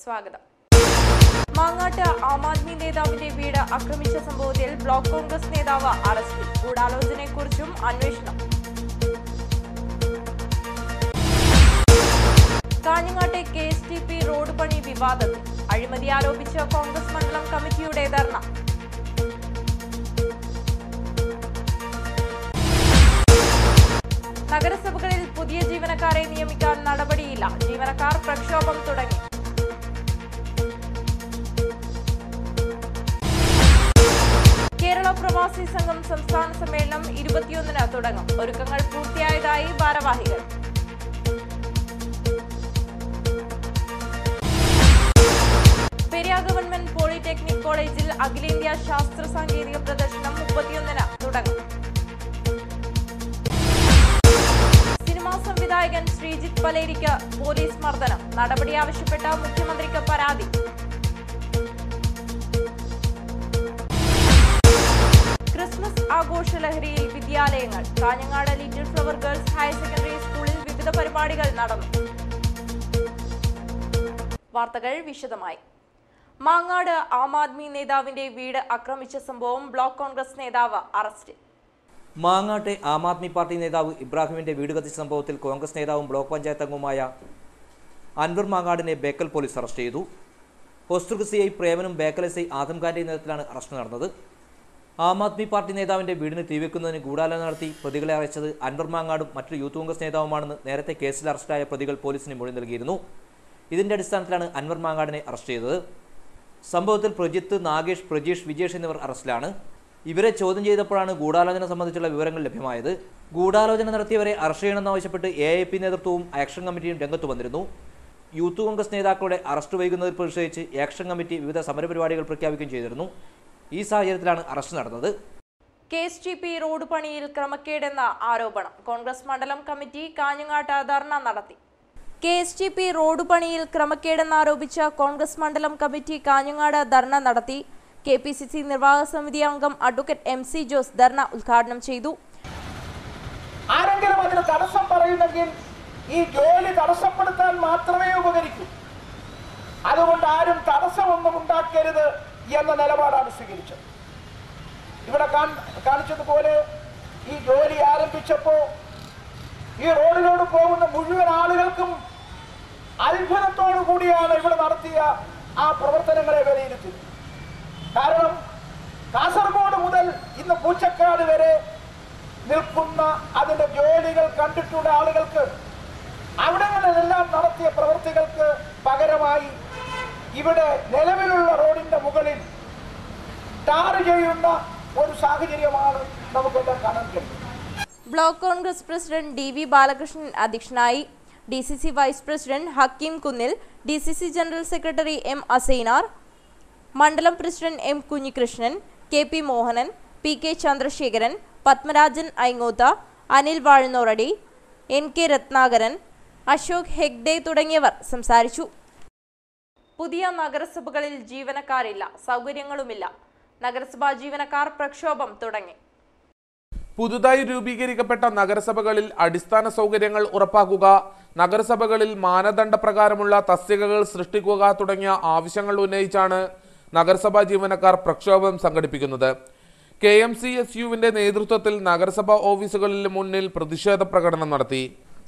സ്വാഗതം. മാങ്ങാട്ട് ആം ആദ്മി നേതാവിന്റെ വീട് ആക്രമിച്ച സംഭവത്തിൽ ബ്ലോക്ക് കോൺഗ്രസ് നേതാവ് അറസ്റ്റിൽ. ഗൂഢാലോചനയെക്കുറിച്ചും അന്വേഷണം. കാഞ്ഞങ്ങാട്ടെ KSTP റോഡ് പണി വിവാദത്തിൽ അഴിമതി ആരോപിച്ച കോൺഗ്രസ് മണ്ഡലം കമ്മിറ്റിയുടെ ധർണ. നഗരസഭകളിൽ പുതിയ ജീവനക്കാരെ നിയമിക്കാൻ നടപടിയില്ല. ജീവനക്കാർ പ്രക്ഷോഭം തുടങ്ങി. കേരള പ്രവാസി സംഘം സംസ്ഥാന സമ്മേളനം 21-ന് തുടങ്ങും. ഒരുക്കങ്ങൾ പൂർത്തിയായതായി ഭാരവാഹികൾ. പെരിയാർ ഗവൺമെന്റ് പോളിടെക്നിക് കോളേജിൽ അഖിലേന്ത്യാ ശാസ്ത്ര സാങ്കേതിക പ്രദർശനം 31-ന് തുടങ്ങും. സിനിമാ സംവിധായകൻ ശ്രീജിത്ത് പലേരിക്ക് പോലീസ് മർദ്ദനം. നടപടി ആവശ്യപ്പെട്ട മുഖ്യമന്ത്രിക്ക് പരാതി. ക്രിസ്മസ് ആഘോഷലഹരിയിൽ വിദ്യാലയങ്ങൾ. Kanhangad little flower girls higher secondary സ്കൂളിൽ വിവിധ പരിപാടികൾ നടന്നു. വാർത്തകൾ വിശദമായി. മാങ്ങാട് ആം ആദ്മി നേതാവിന്റെ വീട് ആക്രമിച്ച സംഭവം ബ്ലോക്ക് കോൺഗ്രസ് നേതാവ് അറസ്റ്റിൽ. മാങ്ങാട്ടെ ആം ആദ്മി പാർട്ടി നേതാവ് ഇബ്രാഹിമിന്റെ വീട് കത്തിച്ച സംഭവത്തിൽ കോൺഗ്രസ് നേതാവും ബ്ലോക്ക് പഞ്ചായത്ത് അംഗവുമായ അൻവർ മാങ്ങാടിനെ ബേക്കൽ പോലീസ് അറസ്റ്റ് ചെയ്തു. ഹോസ്ദുർഗ് CI പ്രേമനും ബേക്കൽ SI ആദംഖാന്റെ നേതൃത്വത്തിലാണ് അറസ്റ്റ് നടന്നത്. ആം ആദ്മി പാർട്ടി നേതാവിന്റെ വീടിന് തീവെക്കുന്നതിന് ഗൂഢാലോചന നടത്തി പ്രതികളെ അറച്ചത് അൻവർ മാങ്ങാടും മറ്റൊരു യൂത്ത് കോൺഗ്രസ് നേതാവുമാണെന്ന് നേരത്തെ കേസിൽ അറസ്റ്റായ പ്രതികൾ പോലീസിന് മൊഴി നൽകിയിരുന്നു. ഇതിന്റെ അടിസ്ഥാനത്തിലാണ് അൻവർ മാങ്ങാടിനെ അറസ്റ്റ് ചെയ്തത്. സംഭവത്തിൽ പ്രജിത്ത്, നാഗേഷ്, പ്രജീഷ്, വിജേഷ് എന്നിവർ അറസ്റ്റിലാണ്. ഇവരെ ചോദ്യം ചെയ്തപ്പോഴാണ് ഗൂഢാലോചന സംബന്ധിച്ചുള്ള വിവരങ്ങൾ ലഭ്യമായത്. ഗൂഢാലോചന നടത്തിയവരെ അറസ്റ്റ് ചെയ്യണമെന്നാവശ്യപ്പെട്ട് AIP നേതൃത്വവും ആക്ഷൻ കമ്മിറ്റിയും രംഗത്ത് വന്നിരുന്നു. യൂത്ത് കോൺഗ്രസ് നേതാക്കളുടെ അറസ്റ്റ് വൈകുന്നതിൽ പ്രതിഷേധിച്ച് ആക്ഷൻ കമ്മിറ്റി വിവിധ സമരപരിപാടികൾ പ്രഖ്യാപിക്കുകയും ചെയ്തിരുന്നു. ഈ സാഹചര്യത്തിലാണ് അറസ്റ്റ് നടന്നത്. KSTP റോഡ് പണിയിൽ ക്രമക്കേടെന്ന ആരോപണം. കോൺഗ്രസ് മണ്ഡലം കമ്മിറ്റി കാഞ്ഞങ്ങാട്ട് ധർണ നടത്തി. KSTP റോഡ് പണിയിൽ ക്രമക്കേടെന്നാരോപിച്ച കോൺഗ്രസ് മണ്ഡലം കമ്മിറ്റി കാഞ്ഞങ്ങാട് ധർണ നടത്തി. KPCC നിർവാഹക സമിതി അംഗം അഡ്വക്കേറ്റ് MC ജോസ് ധർണ ഉദ്ഘാടനം ചെയ്തു. ആരെങ്കിലും അതിന് തടസ്സം പറയുന്നെങ്കിൽ ഈ ജോലി തടസ്സപ്പെടുത്താൻ മാത്രമേ ഉപകരിക്കൂ. അതുകൊണ്ട് ആരും തടസ്സമൊന്നും ഉണ്ടാക്കരുത് എന്ന നിലപാടാണ് സ്വീകരിച്ചത്. ഇവിടെ കാണിച്ചതുപോലെ ഈ ജോലി ആരംഭിച്ചപ്പോൾ ഈ റോഡിലൂടെ പോകുന്ന മുഴുവൻ ആളുകൾക്കും അത്ഭുതത്തോടു കൂടിയാണ് ഇവിടെ നടത്തിയ ആ പ്രവർത്തനങ്ങളെ വിലയിരുത്തിയത്. കാരണം കാസർഗോഡ് മുതൽ ഇന്ന് പൂച്ചക്കാട് വരെ നിൽക്കുന്ന അതിന്റെ ജോലികൾ കണ്ടിട്ടുള്ള ആളുകൾക്ക് അവിടങ്ങളിലെല്ലാം നടത്തിയ പ്രവൃത്തികൾക്ക് പകരമായി ഇവിടെ നിലവിലുള്ള റോഡിന്റെ മുകളിൽ ടാർ ചെയ്യുന്ന ഒരു സാഹചര്യമാണ് നമുക്കെല്ലാം കാണാൻ കഴിയുന്നത്. Block Congress president DV Balakrishnan അധ്യക്ഷനായി. DCC vice president Hakeem Kunnil, DCC general secretary M Asainar, മണ്ഡലം president M Kunhikrishnan, KP Mohanan, PK Chandrasekharan, Padmarajan Aingoth, Anil Vazhunnoradi, NK Ratnakaran, Ashok Hegde തുടങ്ങിയവർ സംസാരിച്ചു. പുതിയ നഗരസഭകളിൽ ജീവനക്കാരില്ല, സൗകര്യങ്ങളുമില്ല. നഗരസഭാ ജീവനക്കാർ പ്രക്ഷോഭം തുടങ്ങി. പുതുതായി രൂപീകരിക്കപ്പെട്ട നഗരസഭകളിൽ അടിസ്ഥാന സൗകര്യങ്ങൾ ഉറപ്പാക്കുക, നഗരസഭകളിൽ മാനദണ്ഡപ്രകാരമുള്ള തസ്തികകൾ സൃഷ്ടിക്കുക തുടങ്ങിയ ആവശ്യങ്ങൾ ഉന്നയിച്ചാണ് നഗരസഭാ ജീവനക്കാർ പ്രക്ഷോഭം സംഘടിപ്പിക്കുന്നത്. KMCSUവിന്റെ നേതൃത്വത്തിൽ നഗരസഭാ ഓഫീസുകളിൽ മുന്നിൽ പ്രതിഷേധ പ്രകടനം നടത്തി.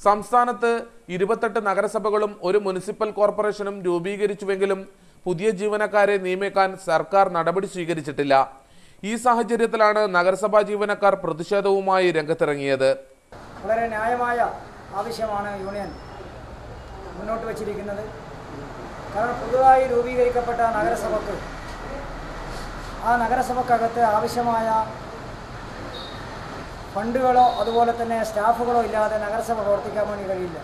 സംസ്ഥാനത്ത് 28 നഗരസഭകളും ഒരു മുനിസിപ്പൽ കോർപ്പറേഷനും രൂപീകരിച്ചുവെങ്കിലും പുതിയ ജീവനക്കാരെ നിയമിക്കാൻ സർക്കാർ നടപടി സ്വീകരിച്ചിട്ടില്ല. ഈ സാഹചര്യത്തിലാണ് നഗരസഭാ ജീവനക്കാർ പ്രതിഷേധവുമായി രംഗത്തിറങ്ങിയത്. വളരെ ന്യായമായ ആവശ്യമാണ് യൂണിയൻ മുന്നോട്ട് വച്ചിരിക്കുന്നത്. കാരണം പുതുതായി രൂപീകരിക്കപ്പെട്ട നഗരസഭയ്ക്ക് ആ നഗരസഭക്കകത്ത് ആവശ്യമായ ഫണ്ടുകളോ അതുപോലെ തന്നെ സ്റ്റാഫുകളോ ഇല്ലാതെ നഗരസഭ പ്രവർത്തിക്കാൻ വേണ്ടി കഴിയില്ല.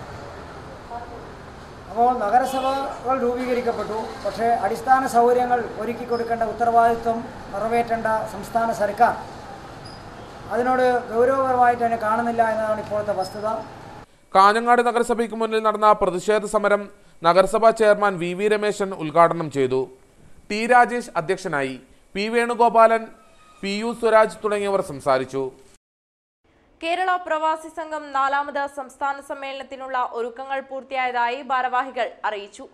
അപ്പോൾ നഗരസഭകൾ രൂപീകരിക്കപ്പെട്ടു. പക്ഷേ അടിസ്ഥാന സൗകര്യങ്ങൾ ഒരുക്കി കൊടുക്കേണ്ട ഉത്തരവാദിത്വം നിറവേറ്റേണ്ട സംസ്ഥാന സർക്കാർ അതിനോട് ഗൗരവപരമായിട്ട് തന്നെ കാണുന്നില്ല എന്നതാണ് ഇപ്പോഴത്തെ വസ്തുത. കാഞ്ഞങ്ങാട് നഗരസഭയ്ക്ക് മുന്നിൽ നടന്ന പ്രതിഷേധ സമരം നഗരസഭാ ചെയർമാൻ VV രമേശൻ ഉദ്ഘാടനം ചെയ്തു. T രാജേഷ് അധ്യക്ഷനായി. P വേണുഗോപാലൻ, PU സ്വരാജ് തുടങ്ങിയവർ സംസാരിച്ചു. കേരള പ്രവാസി സംഘം 4ാമത് സംസ്ഥാന സമ്മേളനത്തിനുള്ള ഒരുക്കങ്ങൾ പൂർത്തിയായതായി ഭാരവാഹികൾ അറിയിച്ചു.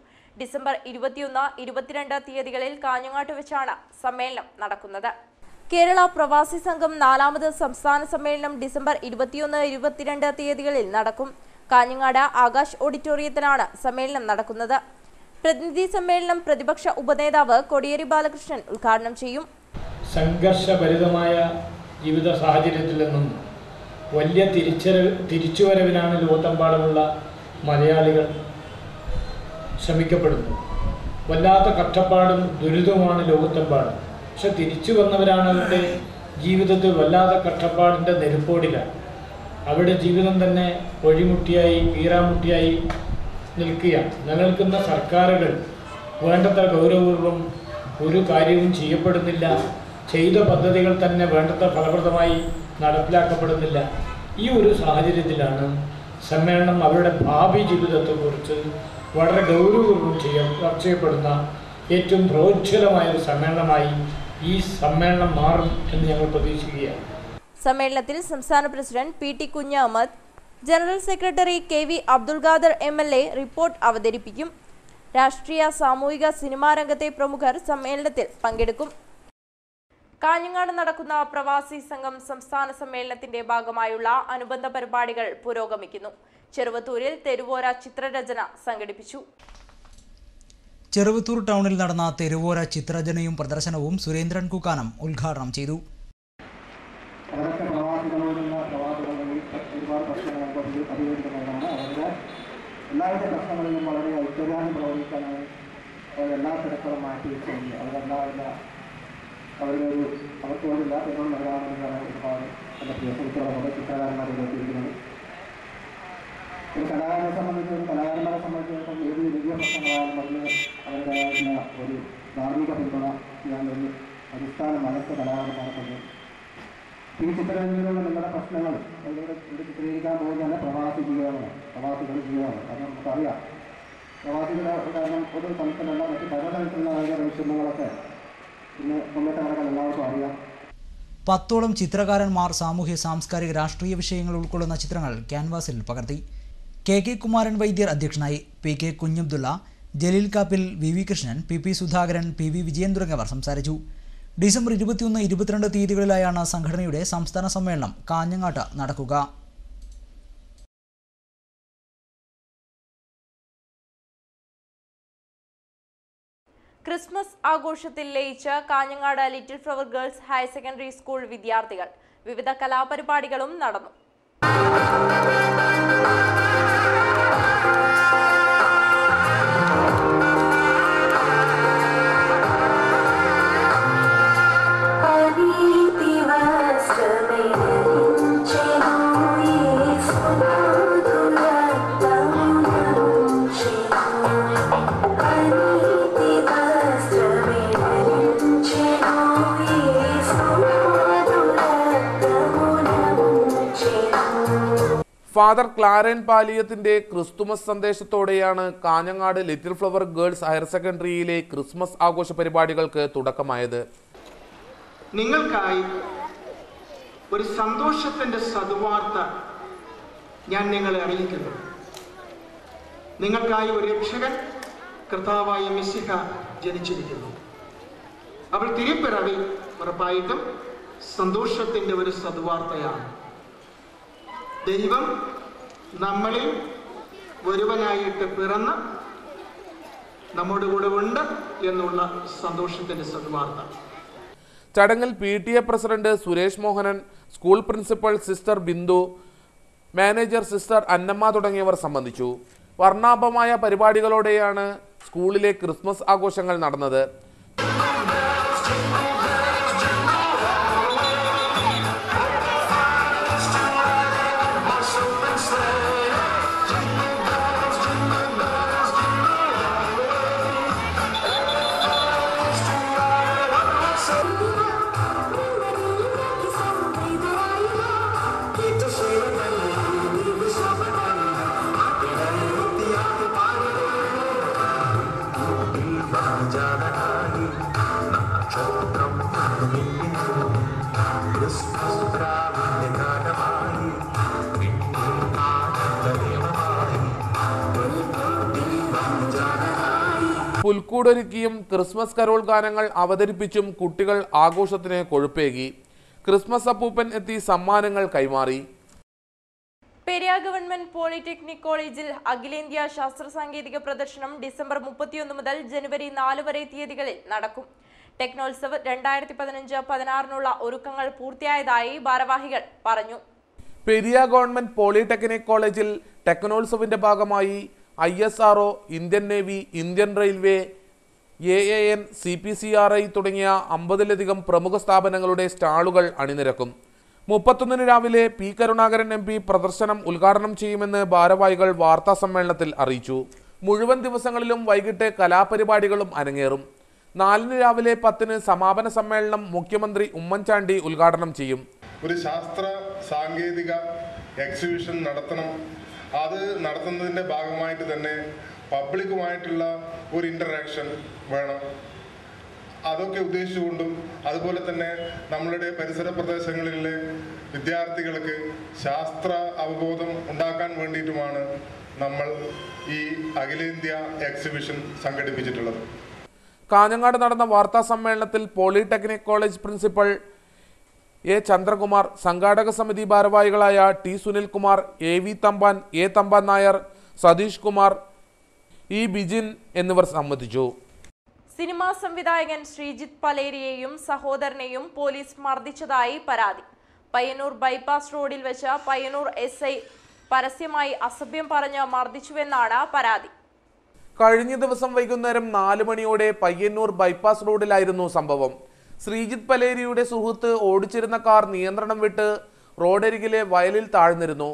ഡിസംബർ 21, 22 തീയതികളിൽ കാഞ്ഞങ്ങാട്ട് വെച്ചാണ് സമ്മേളനം നടക്കുന്നത്. കേരള പ്രവാസി സംഘം 4ാമത് സംസ്ഥാന സമ്മേളനം ഡിസംബർ 21, 22 തീയതികളിൽ നടക്കും. കാഞ്ഞങ്ങാട് ആകാശ് ഓഡിറ്റോറിയത്തിലാണ് സമ്മേളനം നടക്കുന്നത്. പ്രതിനിധി സമ്മേളനം പ്രതിപക്ഷ ഉപനേതാവ് കോടിയേരി ബാലകൃഷ്ണൻ ഉദ്ഘാടനം ചെയ്യും. സംഘർഷഭരിതമായ ജീവിത സാഹചര്യത്തിൽ നിന്നും വലിയ തിരിച്ചുവരവിനാണ് ലോകത്തെമ്പാടുമുള്ള മലയാളികൾ ശ്രമിക്കപ്പെടുന്നു. വല്ലാത്ത കഷ്ടപ്പാടും ദുരിതവുമാണ് ലോകത്തെമ്പാടും. പക്ഷെ തിരിച്ചു വന്നവരാണ് അവരുടെ ജീവിതത്തിൽ വല്ലാത്ത കഷ്ടപ്പാടിൻ്റെ നെരുപ്പോടിലാണ്. അവരുടെ ജീവിതം തന്നെ വഴിമുട്ടിയായി വീരാമുട്ടിയായി നിൽക്കുകയാണ്. നിലനിൽക്കുന്ന സർക്കാരുകൾ വേണ്ടത്ര ഗൗരവപൂർവ്വം ഒരു കാര്യവും ചെയ്യപ്പെടുന്നില്ല. ചെയ്ത പദ്ധതികൾ തന്നെ വേണ്ടത്ര ഫലപ്രദമായി നടപ്പിലാക്കപ്പെടുന്നില്ല. ഈ ഒരു സാഹചര്യത്തിലാണ് സമ്മേളനം അവരുടെ ഭാവി ജീവിതത്തെക്കുറിച്ച് വളരെ ഗൗരവപൂർവ്വം ചർച്ച ചെയ്യപ്പെടുന്ന ഏറ്റവും പ്രോജ്വലമായ ഒരു സമ്മേളനമായി ഈ സമ്മേളനം മാറും എന്ന് ഞങ്ങൾ പ്രതീക്ഷിക്കുകയാണ്. സമ്മേളനത്തിൽ സംസ്ഥാന president PT Kunhammad, general secretary KV Abdul Khader MLA report അവതരിപ്പിക്കും. രാഷ്ട്രീയ, സാമൂഹിക, സിനിമാ രംഗത്തെ പ്രമുഖർ സമ്മേളനത്തിൽ പങ്കെടുക്കും. കാഞ്ഞങ്ങാട് നടക്കുന്ന പ്രവാസി സംഘം സംസ്ഥാന സമ്മേളനത്തിന്റെ ഭാഗമായുള്ള അനുബന്ധ പരിപാടികൾ പുരോഗമിക്കുന്നു. ചെറുവത്തൂരിൽ തെരുവോര ചിത്രരചന സംഘടിപ്പിച്ചു. ചെറുവത്തൂർ ടൗണിൽ നടന്ന തെരുവോര ചിത്രരചനയും പ്രദർശനവും സുരേന്ദ്രൻ കുക്കാനം ഉദ്ഘാടനം ചെയ്തു. എല്ലാവരുടെ പ്രശ്നങ്ങളിലും വളരെ ഐക്യദാനം പ്രവർത്തിക്കാനാണ് എല്ലാ തിരക്കുകളും മാറ്റി വെച്ചുകൊണ്ട് അവർക്ക് വേണ്ടില്ല എന്നോട് നൽകാമെന്നാണ് ഒരുപാട് എൻ്റെ പ്രിയ സുഹൃത്തുക്കളെ ചിത്രകാരന്മാരെ എത്തിയിരിക്കുന്നത്. ഒരു കലാകാരനെ കലാകാരന്മാരെ സംബന്ധിച്ചിടത്തോളം ഏത് വലിയ പ്രശ്നങ്ങളായാലും അതിന് അവരുടേതായിട്ടുള്ള ഒരു ധാർമ്മിക പിന്തുണ ഞാൻ ഒരു അടിസ്ഥാന മനസ്സ് കലാകാരന്മാർക്കുണ്ട്. ഈ ചിത്രരചനയിലുള്ള നിങ്ങളുടെ പ്രശ്നങ്ങൾ ഇവിടെ ചിത്രീകരിക്കാൻ പോകുന്ന പ്രവാസികൾ ജീവിതമാണ്. കാരണം നമുക്കറിയാം പ്രവാസികളുടെ കാരണം ഒരു തലത്തിലല്ല മറ്റ് പല തരത്തിലുള്ള അവരുടെ വിഷമങ്ങളൊക്കെ ഇന്ന് മുന്നേറ്റം നടക്കാൻ എല്ലാവർക്കും അറിയാം. 10ഓളം ചിത്രകാരന്മാർ സാമൂഹ്യ, സാംസ്കാരിക, രാഷ്ട്രീയ വിഷയങ്ങൾ ഉൾക്കൊള്ളുന്ന ചിത്രങ്ങൾ ക്യാൻവാസിൽ പകർത്തി. KK കുമാരൻ വൈദ്യർ അധ്യക്ഷനായി. PK Kunhabdulla, Jaleel Kappil, VV Krishnan, PP Sudhakaran, PV Vijayan തുടങ്ങിയവർ സംസാരിച്ചു. ഡിസംബർ 21, 22 തീയതികളിലായാണ് സംഘടനയുടെ സംസ്ഥാന സമ്മേളനം കാഞ്ഞങ്ങാട്ട് നടക്കുക. ക്രിസ്മസ് ആഘോഷത്തിൽ ലയിച്ച Kanhangad little flower girls higher secondary school വിദ്യാർത്ഥികൾ. വിവിധ കലാപരിപാടികളും നടന്നു. ഫാദർ ക്ലാരൻ പാലിയത്തിന്റെ ക്രിസ്തുമസ് സന്ദേശത്തോടെയാണ് Kanhangad little flower girls higher സെക്കൻഡറിയിലെ ക്രിസ്മസ് ആഘോഷ പരിപാടികൾക്ക് തുടക്കമായത്. നിങ്ങൾക്കായി ഒരു സന്തോഷത്തിന്റെ സദ്വാർത്ത ഞാൻ നിങ്ങളെ അറിയിക്കുന്നു. നിങ്ങൾക്കായി ഒരു രക്ഷകൻ കർത്താവായ മെസ്സിഹ ജനിച്ചിരിക്കുന്നു. അവൾ തിരുപ്പിറവി ഉറപ്പായിട്ടും സന്തോഷത്തിന്റെ ഒരു സദ്വാർത്തയാണ്. ദൈവം നമ്മളിൽ ഒരുവനായിട്ട് പിറന്ന് നമ്മുടെ കൂടെ ഉണ്ട് എന്നുള്ള സന്തോഷത്തിന്റെ സദ്വാർത്ത. ചടങ്ങിൽ PTA president Suresh Mohanan, school principal sister Bindu, manager sister Annamma തുടങ്ങിയവർ സംബന്ധിച്ചു. വർണ്ണാഭമായ പരിപാടികളോടെയാണ് സ്കൂളിലെ ക്രിസ്മസ് ആഘോഷങ്ങൾ നടന്നത്. പുൽക്കൂടൊരുക്കിയും ക്രിസ്മസ് കരോൾ ഗാനങ്ങൾ അവതരിപ്പിച്ചും കുട്ടികൾ ആഘോഷത്തിന് കൊഴുപ്പേകി. ക്രിസ്മസ് അപ്പൂപ്പൻ എത്തി സമ്മാനങ്ങൾ കൈമാറി. പെരിയ ഗവൺമെന്റ് പോളിടെക്നിക് കോളേജിൽ അഖിലേന്ത്യാ ശാസ്ത്ര സാങ്കേതിക പ്രദർശനം ഡിസംബർ 31 മുതൽ ജനുവരി 4 വരെ തീയതികളിൽ നടക്കും. ടെക്നോത്സവ് 2015-16 ഒരുക്കങ്ങൾ പൂർത്തിയായതായി ഭാരവാഹികൾ പറഞ്ഞു. പെരിയ ഗവൺമെന്റ് പോളിടെക്നിക് കോളേജിൽ ടെക്നോത്സവിന്റെ ഭാഗമായി ISRO, Indian navy, Indian railway, AAN, CPCRI തുടങ്ങിയ 50-ലധികം പ്രമുഖ സ്ഥാപനങ്ങളുടെ സ്റ്റാളുകൾ അണിനിരക്കും. 31 രാവിലെ പി കരുണാകരൻ MP പ്രദർശനം ഉദ്ഘാടനം ചെയ്യുമെന്ന് ഭാരവാഹികൾ വാർത്താ സമ്മേളനത്തിൽ അറിയിച്ചു. മുഴുവൻ ദിവസങ്ങളിലും വൈകിട്ട് കലാപരിപാടികളും അരങ്ങേറും. 4 രാവിലെ 10 സമാപന സമ്മേളനം മുഖ്യമന്ത്രി ഉമ്മൻചാണ്ടി ഉദ്ഘാടനം ചെയ്യും. ഒരു ശാസ്ത്ര സാങ്കേതിക എക്സിബിഷൻ നടത്തണം. അത് നടത്തുന്നതിൻ്റെ ഭാഗമായിട്ട് തന്നെ പബ്ലിക്കുമായിട്ടുള്ള ഒരു ഇൻ്ററാക്ഷൻ വേണം. അതൊക്കെ ഉദ്ദേശിച്ചുകൊണ്ടും അതുപോലെ തന്നെ നമ്മളുടെ പരിസര പ്രദേശങ്ങളിലെ വിദ്യാർത്ഥികൾക്ക് ശാസ്ത്ര അവബോധം ഉണ്ടാക്കാൻ വേണ്ടിയിട്ടുമാണ് നമ്മൾ ഈ അഖിലേന്ത്യാ എക്സിബിഷൻ സംഘടിപ്പിച്ചിട്ടുള്ളത്. കാഞ്ഞങ്ങാട് നടന്ന വാർത്താ സമ്മേളനത്തിൽ polytechnic college principal A. Chandrakumar, സംഘാടക സമിതി ഭാരവാഹികളായ T. Sunilkumar, AV Thampan, A. Thampan Nair, Satheesh Kumar, E. Bijin എന്നിവർ സംബന്ധിച്ചു. സിനിമാ സംവിധായകൻ ശ്രീജിത്ത് പലേരിയെയും സഹോദരനെയും പോലീസ് മർദ്ദിച്ചതായി പരാതി. പയ്യന്നൂർ ബൈപ്പാസ് റോഡിൽ വെച്ച് പയ്യന്നൂർ SI പരസ്യമായി അസഭ്യം പറഞ്ഞ് മർദ്ദിച്ചുവെന്നാണ് പരാതി. കഴിഞ്ഞ ദിവസം വൈകുന്നേരം 4 മണിയോടെ പയ്യന്നൂർ ബൈപ്പാസ് റോഡിലായിരുന്നു സംഭവം. ശ്രീജിത്ത് പലേരിയുടെ സുഹൃത്ത് ഓടിച്ചിരുന്ന കാർ നിയന്ത്രണം വിട്ട് റോഡരികിലെ വയലിൽ താഴ്ന്നിരുന്നു.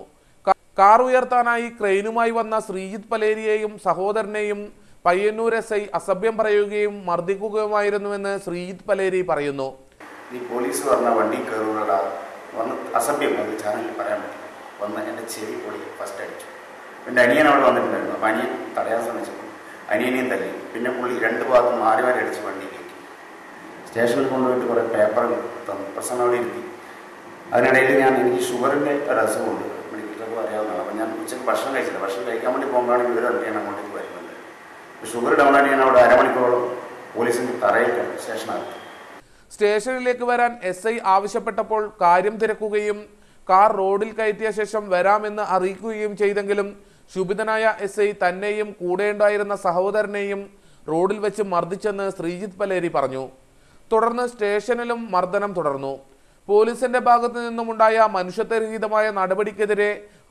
കാർ ഉയർത്താനായി ക്രെയിനുമായി വന്ന ശ്രീജിത്ത് പലേരിയെയും സഹോദരനെയും പയ്യന്നൂർ SI അസഭ്യം പറയുകയും മർദ്ദിക്കുകയുമായിരുന്നുവെന്ന് ശ്രീജിത്ത് പലേരി പറയുന്നു. പോലീസ് പറഞ്ഞ വണ്ടി കയറുക വന്ന് അസഭ്യം ചാനലിൽ പറയാൻ പറ്റും. വന്ന് എൻ്റെ ചെവി പൊടി ഫസ്റ്റ് അടിച്ചു. എൻ്റെ അനിയൻ അവിടെ വന്നിട്ടുണ്ടായിരുന്നു. അപ്പോൾ അനിയൻ തടയാൻ ശ്രമിച്ചപ്പോൾ അനിയനെയും തല്ലി. പിന്നെ പുള്ളി 2 ഭാഗത്തും മാറി മാറി അടിച്ച് വണ്ടിയിലേക്ക് സ്റ്റേഷനിൽ കൊണ്ടുപോയിട്ട് കുറേ പേപ്പറുകൾ തന്നു. പ്രശ്നം അവിടെ ഇരുത്തി. അതിനിടയിൽ എനിക്ക് ഷുഗറിൻ്റെ ഒരു അസുഖമുണ്ട്. മെഡിക്കലൊക്കെ അറിയാവുന്നതാണ്. അപ്പോൾ ഞാൻ ഉച്ചയ്ക്ക് ഭക്ഷണം കഴിച്ചില്ല. ഭക്ഷണം കഴിക്കാൻ വേണ്ടി പോകുമ്പോഴാണ് ഇവർ അറിയാൻ അങ്ങോട്ടേക്ക് വരുന്നത്. ഷുഗർ ഡൗൺ ആയിട്ട് ഞാൻ അവിടെ അരമണിക്കൂറോളം പോലീസിൻ്റെ തറയിൽ സ്റ്റേഷനാക്കി. സ്റ്റേഷനിലേക്ക് വരാൻ SI ആവശ്യപ്പെട്ടപ്പോൾ കാര്യം തിരക്കുകയും കാർ റോഡിൽ കയറ്റിയ ശേഷം വരാമെന്ന് അറിയിക്കുകയും ചെയ്തെങ്കിലും ശുഭിതനായ SI തന്നെയും കൂടെയുണ്ടായിരുന്ന സഹോദരനെയും റോഡിൽ വെച്ച് മർദ്ദിച്ചെന്ന് ശ്രീജിത്ത് പലേരി പറഞ്ഞു. തുടർന്ന് സ്റ്റേഷനിലും മർദ്ദനം തുടർന്നു. പോലീസിന്റെ ഭാഗത്തു നിന്നുമുണ്ടായ മനുഷ്യത്വരഹിതമായ നടപടിക്കെതിരെ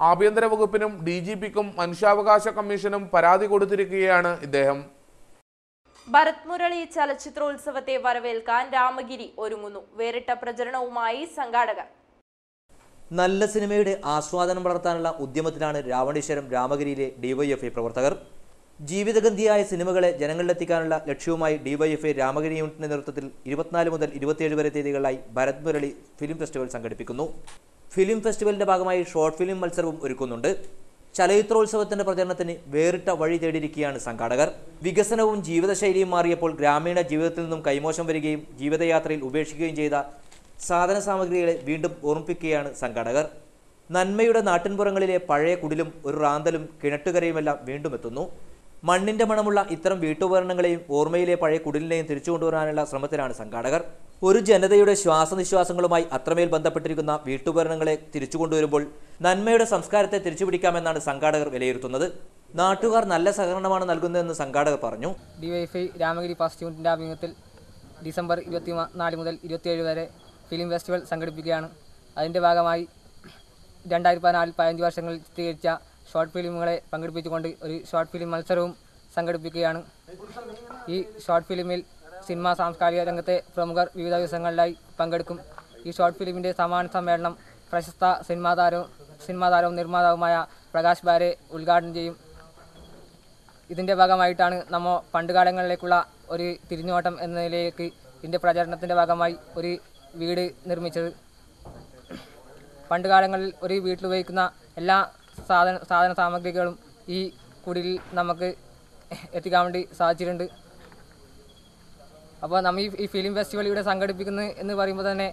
ആഭ്യന്തര വകുപ്പിനും DGPക്കും മനുഷ്യാവകാശ കമ്മീഷനും പരാതി കൊടുത്തിരിക്കുകയാണ് ഇദ്ദേഹം. ഭരത് മുരളി ചലച്ചിത്രോത്സവത്തെ വരവേൽക്കാൻ രാമഗിരി ഒരുങ്ങുന്നു. വേറിട്ട പ്രചരണവുമായി സംഘാടകർ. നല്ല സിനിമയുടെ ആസ്വാദനം വളർത്താനുള്ള ഉദ്യമത്തിലാണ് രാവണീശ്വരം രാമഗിരിയിലെ DYFI പ്രവർത്തകർ. ജീവിതഗന്ധിയായ സിനിമകളെ ജനങ്ങളിലെത്തിക്കാനുള്ള ലക്ഷ്യവുമായി DYFI രാമഗിരി യൂണിറ്റിന്റെ നേതൃത്വത്തിൽ 24 മുതൽ 27 വരെ തീയതികളിലായി ഭരത് മുരളി ഫിലിം ഫെസ്റ്റിവൽ സംഘടിപ്പിക്കുന്നു. ഫിലിം ഫെസ്റ്റിവലിന്റെ ഭാഗമായി ഷോർട്ട് ഫിലിം മത്സരവും ഒരുക്കുന്നുണ്ട്. ചലച്ചിത്രോത്സവത്തിന്റെ പ്രചരണത്തിന് വേറിട്ട വഴി തേടിയിരിക്കുകയാണ് സംഘാടകർ. വികസനവും ജീവിതശൈലിയും മാറിയപ്പോൾ ഗ്രാമീണ ജീവിതത്തിൽ നിന്നും കൈമോശം വരികയും ജീവിതയാത്രയിൽ ഉപേക്ഷിക്കുകയും ചെയ്ത സാധന സാമഗ്രികളെ വീണ്ടും ഓർമ്മിപ്പിക്കുകയാണ് സംഘാടകർ. നന്മയുടെ നാട്ടിൻപുറങ്ങളിലെ പഴയ കുടിലും ഒരു റാന്തലും കിണറ്റുകരയുമെല്ലാം വീണ്ടും എത്തുന്നു. മണ്ണിന്റെ മണമുള്ള ഇത്തരം വീട്ടുപകരണങ്ങളെയും ഓർമ്മയിലെ പഴയ കുടിലിനെയും തിരിച്ചുകൊണ്ടുവരാനുള്ള ശ്രമത്തിലാണ് സംഘാടകർ. ഒരു ജനതയുടെ ശ്വാസനിശ്വാസങ്ങളുമായി അത്രമേൽ ബന്ധപ്പെട്ടിരിക്കുന്ന വീട്ടുപകരണങ്ങളെ തിരിച്ചുകൊണ്ടുവരുമ്പോൾ നന്മയുടെ സംസ്കാരത്തെ തിരിച്ചുപിടിക്കാമെന്നാണ് സംഘാടകർ വിലയിരുത്തുന്നത്. നാട്ടുകാർ നല്ല സഹകരണമാണ് നൽകുന്നതെന്ന് സംഘാടകർ പറഞ്ഞു. DYFI രാമഗിരി ഫസ്റ്റ് യൂണിറ്റിന്റെ ആഭിമുഖ്യത്തിൽ ഡിസംബർ 24 മുതൽ 27 വരെ ഫിലിം ഫെസ്റ്റിവൽ സംഘടിപ്പിക്കുകയാണ്. അതിൻ്റെ ഭാഗമായി 2014-15 വർഷങ്ങളിൽ ചിത്രീകരിച്ച ഷോർട്ട് ഫിലിമുകളെ പങ്കെടുപ്പിച്ചുകൊണ്ട് ഒരു ഷോർട്ട് ഫിലിം മത്സരവും സംഘടിപ്പിക്കുകയാണ്. ഈ ഷോർട്ട് ഫിലിമിൽ സിനിമാ സാംസ്കാരിക രംഗത്തെ പ്രമുഖർ വിവിധ ദിവസങ്ങളിലായി പങ്കെടുക്കും. ഈ ഷോർട്ട് ഫിലിമിൻ്റെ സമാപന സമ്മേളനം പ്രശസ്ത സിനിമാതാരവും നിർമ്മാതാവുമായ പ്രകാശ് ബാരെ ഉദ്ഘാടനം ചെയ്യും. ഇതിൻ്റെ ഭാഗമായിട്ടാണ് നമ്മൾ പണ്ടുകാലങ്ങളിലേക്കുള്ള ഒരു തിരിഞ്ഞുനോട്ടം എന്ന നിലയിലേക്ക് ഇതിൻ്റെ പ്രചരണത്തിൻ്റെ ഭാഗമായി ഒരു വീട് നിർമ്മിച്ചത്. പണ്ടുകാലങ്ങളിൽ ഒരു വീട്ടിലുപയോഗിക്കുന്ന എല്ലാ സാധന സാമഗ്രികളും ഈ കുടിലിൽ നമുക്ക് എത്തിക്കാൻ വേണ്ടി സാധിച്ചിട്ടുണ്ട്. അപ്പോൾ നമ്മൾ ഈ ഫിലിം ഫെസ്റ്റിവൽ ഇവിടെ സംഘടിപ്പിക്കുന്നത് എന്ന് പറയുമ്പോൾ തന്നെ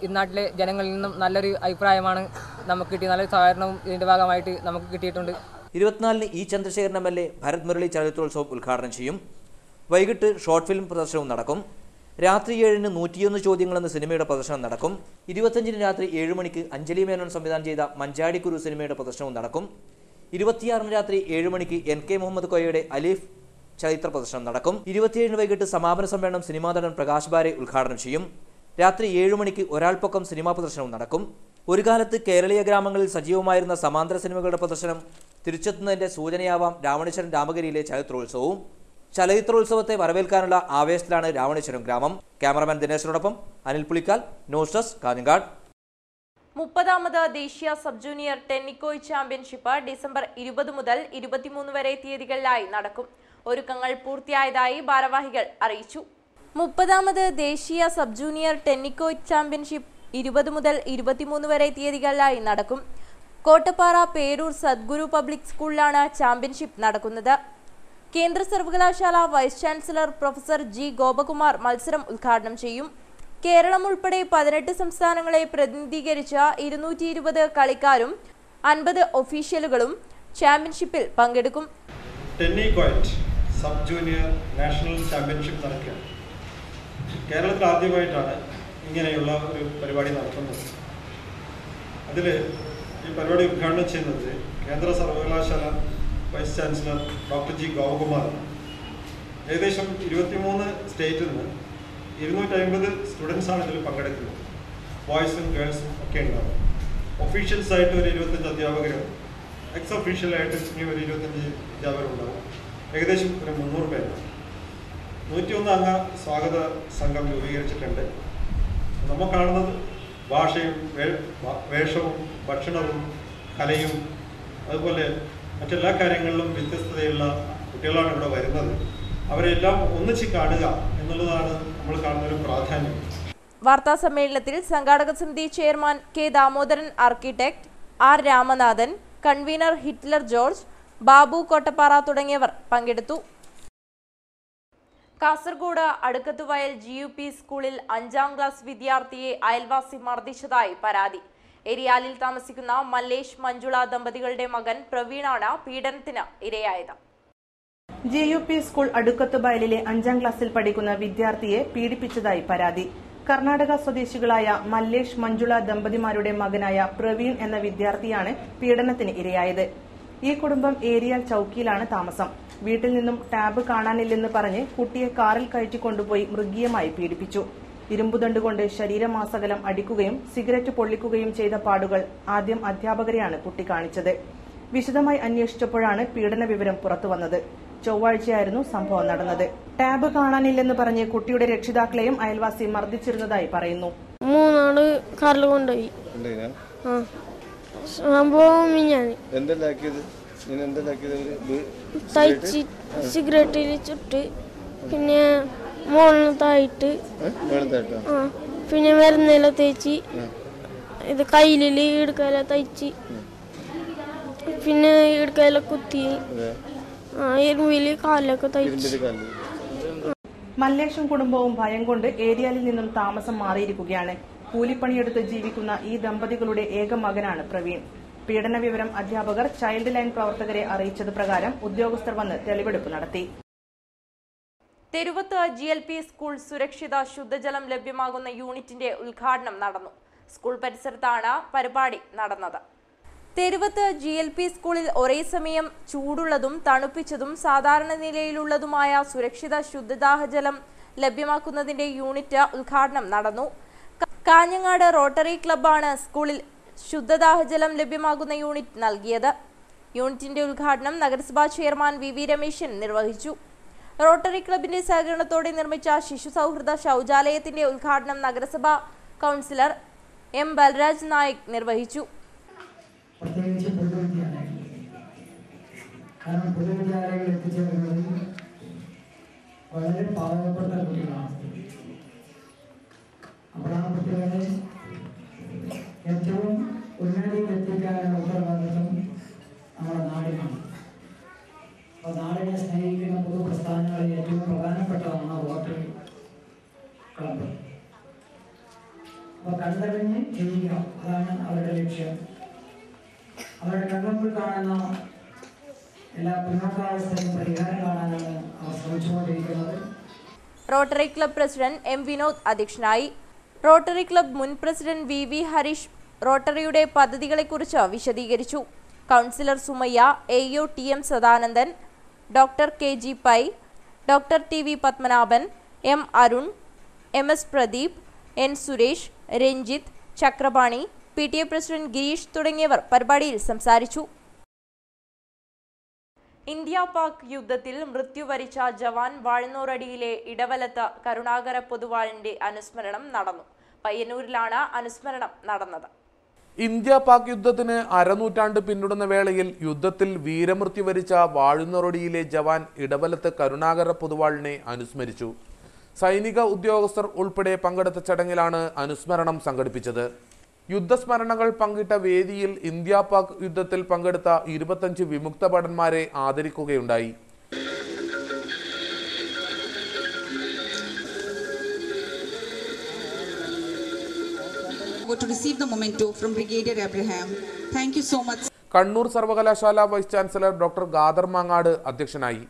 ഈ നാട്ടിലെ ജനങ്ങളിൽ നിന്നും നല്ലൊരു അഭിപ്രായമാണ് നമുക്ക് കിട്ടിയത്. നല്ലൊരു സഹകരണവും ഇതിൻ്റെ ഭാഗമായിട്ട് നമുക്ക് കിട്ടിയിട്ടുണ്ട്. 24-ന് E. ചന്ദ്രശേഖരൻ MLA ഭരത് മുരളി ചലച്ചിത്രോത്സവം ഉദ്ഘാടനം ചെയ്യും. വൈകിട്ട് ഷോർട്ട് ഫിലിം പ്രദർശനവും നടക്കും. രാത്രി 7-ന് 101 ചോദ്യങ്ങൾ എന്ന സിനിമയുടെ പ്രദർശനം നടക്കും. 25-ന് രാത്രി 7 മണിക്ക് അഞ്ജലി മേനോൻ സംവിധാനം ചെയ്ത മഞ്ചാടിക്കുരു സിനിമയുടെ പ്രദർശനവും നടക്കും. 26-ന് രാത്രി 7 മണിക്ക് NK മുഹമ്മദ് കോയയുടെ അലീഫ് ചരിത്ര പ്രദർശനം നടക്കും. 27-ന് വൈകിട്ട് സമാപന സമ്മേളനം സിനിമാ നടൻ പ്രകാശ് ബാരെ ഉദ്ഘാടനം ചെയ്യും. രാത്രി 7 മണിക്ക് ഒരാൾപ്പൊക്കം സിനിമാ പ്രദർശനവും നടക്കും. ഒരു കാലത്ത് കേരളീയ ഗ്രാമങ്ങളിൽ സജീവമായിരുന്ന സമാന്തര സിനിമകളുടെ പ്രദർശനം തിരിച്ചെത്തുന്നതിന്റെ സൂചനയാവാം രാവണേശ്വരം രാമഗിരിയിലെ ചലച്ചിത്രോത്സവവും. ചലച്ചിത്രോത്സവത്തെ വരവേൽക്കാനുള്ള ആവേശത്തിലാണ് രാവണേശ്വരം ഗ്രാമം. ക്യാമറമാൻ ദിനേശിനോടൊപ്പം അനിൽ പുളിക്കാൽ, ന്യൂസ് ഡെസ്ക്, കാഞ്ഞങ്ങാട്. 30ാമത് ദേശീയ sub junior tenniquoit championship December 20 മുതൽ 23 വരെ തീയതികളിലായി നടക്കും. ഒരുക്കങ്ങൾ പൂർത്തിയായതായി ഭാരവാഹികൾ അറിയിച്ചു. 30ാമത് ദേശീയ സബ് ജൂനിയർ ടെന്നിക്കോയ് ചാമ്പ്യൻഷിപ്പ് 20 മുതൽ 23 വരെ തീയതികളിലായി നടക്കും. കോട്ടപ്പാറ പേരൂർ സദ്ഗുരു പബ്ലിക് സ്കൂളിലാണ് ചാമ്പ്യൻഷിപ്പ് നടക്കുന്നത്. കേന്ദ്ര സർവകലാശാല vice chancellor professor G Gopakumar മത്സരം ഉദ്ഘാടനം ചെയ്യും. കേരളം ഉൾപ്പെടെ 18 സംസ്ഥാനങ്ങളെ പ്രതിനിധീകരിച്ച 220 കളിക്കാരും 50 ഒഫീഷ്യലുകളും ചാമ്പ്യൻഷിപ്പിൽ പങ്കെടുക്കും. ടെന്നിക്കോയ് സബ് ജൂനിയർ നാഷണൽ ചാമ്പ്യൻഷിപ്പ് നടക്കുകയാണ്. കേരളത്തിൽ ആദ്യമായിട്ടാണ് ഇങ്ങനെയുള്ള ഒരു പരിപാടി നടത്തുന്നത്. അതിൽ ഈ പരിപാടി ഉദ്ഘാടനം ചെയ്യുന്നത് കേന്ദ്ര സർവകലാശാല വൈസ് ചാൻസലർ ഡോക്ടർ ജി ഗോപകുമാറാണ്. ഏകദേശം 23 സ്റ്റേറ്റിൽ നിന്ന് 250 സ്റ്റുഡൻസാണ് ഇതിൽ പങ്കെടുക്കുന്നത്. ബോയ്സും ഗേൾസും ഒക്കെ ഉണ്ടാവും. ഒഫീഷ്യൽസായിട്ട് ഒരു 25 അധ്യാപകരും എക്സ് ഒഫീഷ്യലായിട്ട് ഇനി ഒരു 25 അധ്യാപകരുണ്ടാവും. ഏകദേശം ഒരു 300 പേരാണ്. 101 അംഗ സ്വാഗത സംഘം രൂപീകരിച്ചിട്ടുണ്ട്. നമ്മൾ കാണുന്നത് ഭാഷയും വേഷവും ഭക്ഷണവും കലയും അതുപോലെ മറ്റെല്ലാ കാര്യങ്ങളിലും വ്യത്യസ്തതയുള്ള കുട്ടികളാണ് ഇവിടെ വരുന്നത്. അവരെല്ലാം ഒന്നിച്ച് കാണുക എന്നുള്ളതാണ് നമ്മൾ കാണുന്ന ഒരു പ്രാധാന്യം. വാർത്താ സമ്മേളനത്തിൽ സംഘാടക സമിതി chairman K Damodaran, architect R Ramanathan, convener Hitler George, Babu Kottappara തുടങ്ങിയവർ പങ്കെടുത്തു. കാസർഗോഡ് അടുക്കത്തുവയൽ GUP സ്കൂളിൽ 5ാം ക്ലാസ് വിദ്യാർത്ഥിയെ അയൽവാസി മർദ്ദിച്ചതായി പരാതി. എരിയാലിൽ താമസിക്കുന്ന മല്ലേഷ് മഞ്ജുള ദമ്പതികളുടെ മകൻ പ്രവീണാണ് പീഡനത്തിന് ഇരയായത്. GUP സ്കൂൾ അടുക്കത്തുവയലിലെ 5ാം ക്ലാസ്സിൽ പഠിക്കുന്ന വിദ്യാർത്ഥിയെ പീഡിപ്പിച്ചതായി പരാതി. കർണാടക സ്വദേശികളായ മല്ലേഷ് മഞ്ജുള ദമ്പതിമാരുടെ മകനായ പ്രവീൺ എന്ന വിദ്യാർത്ഥിയാണ് പീഡനത്തിന് ഇരയായത്. ഈ കുടുംബം ഏരിയാൽ ചൌക്കിയിലാണ് താമസം. വീട്ടിൽ നിന്നും ടാബ് കാണാനില്ലെന്ന് പറഞ്ഞ് കുട്ടിയെ കാറിൽ കയറ്റിക്കൊണ്ടുപോയി മൃഗീയമായി പീഡിപ്പിച്ചു. ഇരുമ്പുദണ്ടുകൊണ്ട് ശരീരമാസകലം അടിക്കുകയും സിഗരറ്റ് പൊള്ളിക്കുകയും ചെയ്ത പാടുകൾ ആദ്യം അധ്യാപകരെയാണ് കുട്ടി കാണിച്ചത്. വിശദമായി അന്വേഷിച്ചപ്പോഴാണ് പീഡന വിവരം പുറത്തുവന്നത്. ചൊവ്വാഴ്ചയായിരുന്നു സംഭവം നടന്നത്. ടാബ് കാണാനില്ലെന്ന് പറഞ്ഞ് കുട്ടിയുടെ രക്ഷിതാക്കളെയും അയൽവാസി മർദ്ദിച്ചിരുന്നതായി പറയുന്നു. 3 ആള് കാറിൽ കൊണ്ടുപോയി. സംഭവം തയ്ച്ച് സിഗരറ്റിൽ ചുട്ട് പിന്നെ മുകളിലത്തായിട്ട് പിന്നെ മരുന്നെല്ലാം തേച്ച് ഇത് കയ്യില് ഇടുക്കല തയ്ച്ച് പിന്നെ ഇടുക്കല കുത്തി എരുവില് കാലൊക്കെ തയ്ച്ച്. മല്ലേഷും കുടുംബവും ഭയം കൊണ്ട് ഏരിയാലിൽ നിന്നും താമസം മാറിയിരിക്കുകയാണ്. കൂലിപ്പണിയെടുത്ത് ജീവിക്കുന്ന ഈ ദമ്പതികളുടെ ഏക മകനാണ് പ്രവീൺ. പീഡന വിവരം അധ്യാപകർ ചൈൽഡ് ലൈൻ പ്രവർത്തകരെ അറിയിച്ചത് പ്രകാരം ഉദ്യോഗസ്ഥർ വന്ന് തെളിവെടുപ്പ് നടത്തി. തെരുവത്ത് GLP സ്കൂൾ സുരക്ഷിത ശുദ്ധജലം ലഭ്യമാകുന്ന യൂണിറ്റിന്റെ ഉദ്ഘാടനം നടന്നു. സ്കൂൾ പരിസരത്താണ് പരിപാടി നടന്നത്. തെരുവത്ത് GLP സ്കൂളിൽ ഒരേ സമയം ചൂടുള്ളതും തണുപ്പിച്ചതും സാധാരണ നിലയിലുള്ളതുമായ സുരക്ഷിത ശുദ്ധദാഹജലം ലഭ്യമാക്കുന്നതിന്റെ യൂണിറ്റ് ഉദ്ഘാടനം നടന്നു. കാഞ്ഞങ്ങാട് റോട്ടറി ക്ലബ്ബാണ് സ്കൂളിൽ ശുദ്ധദാഹജലം ലഭ്യമാകുന്ന യൂണിറ്റ് നൽകിയത്. യൂണിറ്റിന്റെ ഉദ്ഘാടനം നഗരസഭാ ചെയർമാൻ VV രമേശൻ നിർവഹിച്ചു. റോട്ടറി ക്ലബിന്റെ സഹകരണത്തോടെ നിർമ്മിച്ച ശിശു സൗഹൃദ ശൌചാലയത്തിന്റെ ഉദ്ഘാടനം നഗരസഭാ കൗൺസിലർ M ബൽരാജ് നായിക് നിർവഹിച്ചു. ഏറ്റവും ഉന്നതിയിൽ എത്തിക്കാനുള്ള ഉത്തരവാദിത്വം നമ്മുടെ നാടിനാണ്. അപ്പോൾ നാടിനെ സ്നേഹിക്കുന്ന പൊതുപ്രസ്ഥാനങ്ങളിൽ ഏറ്റവും പ്രധാനപ്പെട്ടതാണ് റോട്ടറി ക്ലബ്ബ്. അപ്പോൾ കണ്ടറിഞ്ഞ് ചെയ്യുക, അതാണ് അവരുടെ ലക്ഷ്യം. അവരുടെ കൺമുമ്പിൽ കാണുന്ന എല്ലാ പിന്നോക്കാവസ്ഥയും പരിഹാരം കാണാനാണ് അവർ ശ്രമിച്ചുകൊണ്ടിരിക്കുന്നത്. Rotary club president M Vinod അധ്യക്ഷനായി. റോട്ടറി ക്ലബ് മുൻ പ്രസിഡന്റ് വി ഹരീഷ് റോട്ടറിയുടെ പദ്ധതികളെക്കുറിച്ച് വിശദീകരിച്ചു. Councillor Sumayya, AO TM Sadanandan, doctor KG Pai, doctor TV Padmanabhan, M Arun, MS Pradeep, N Suresh, Ranjith, Chakrapani, PTA president Girish തുടങ്ങിയവർ പരിപാടിയിൽ സംസാരിച്ചു. ഇന്ത്യ പാക് യുദ്ധത്തിൽ മൃത്യുവരിച്ച ജവാൻ വാഴന്നൂറടിയിലെ ഇടവലത്ത് കരുണാകര പൊതുവാളിന്റെ അനുസ്മരണം നടന്നു. പയ്യന്നൂരിലാണ് അനുസ്മരണം നടന്നത്. ഇന്ത്യ പാക് യുദ്ധത്തിന് അരനൂറ്റാണ്ട് പിന്നിടുന്ന വേളയിൽ യുദ്ധത്തിൽ വീരമൃത്യു വരിച്ച വാഴുന്നറൊടിയിലെ ജവാൻ ഇടവലത്ത് കരുണാകര പൊതുവാളിനെ അനുസ്മരിച്ചു. സൈനിക ഉദ്യോഗസ്ഥർ ഉൾപ്പെടെ പങ്കെടുത്ത ചടങ്ങിലാണ് അനുസ്മരണം സംഘടിപ്പിച്ചത്. യുദ്ധസ്മരണകൾ പങ്കിട്ട വേദിയിൽ ഇന്ത്യ പാക് യുദ്ധത്തിൽ പങ്കെടുത്ത 25 വിമുക്ത ഭടന്മാരെ ആദരിക്കുകയുണ്ടായി. To receive the memento from Brigadier Abraham. Thank you so much. Kannur സർവകലാശാല vice chancellor doctor Khader Mangad അധ്യക്ഷനായി.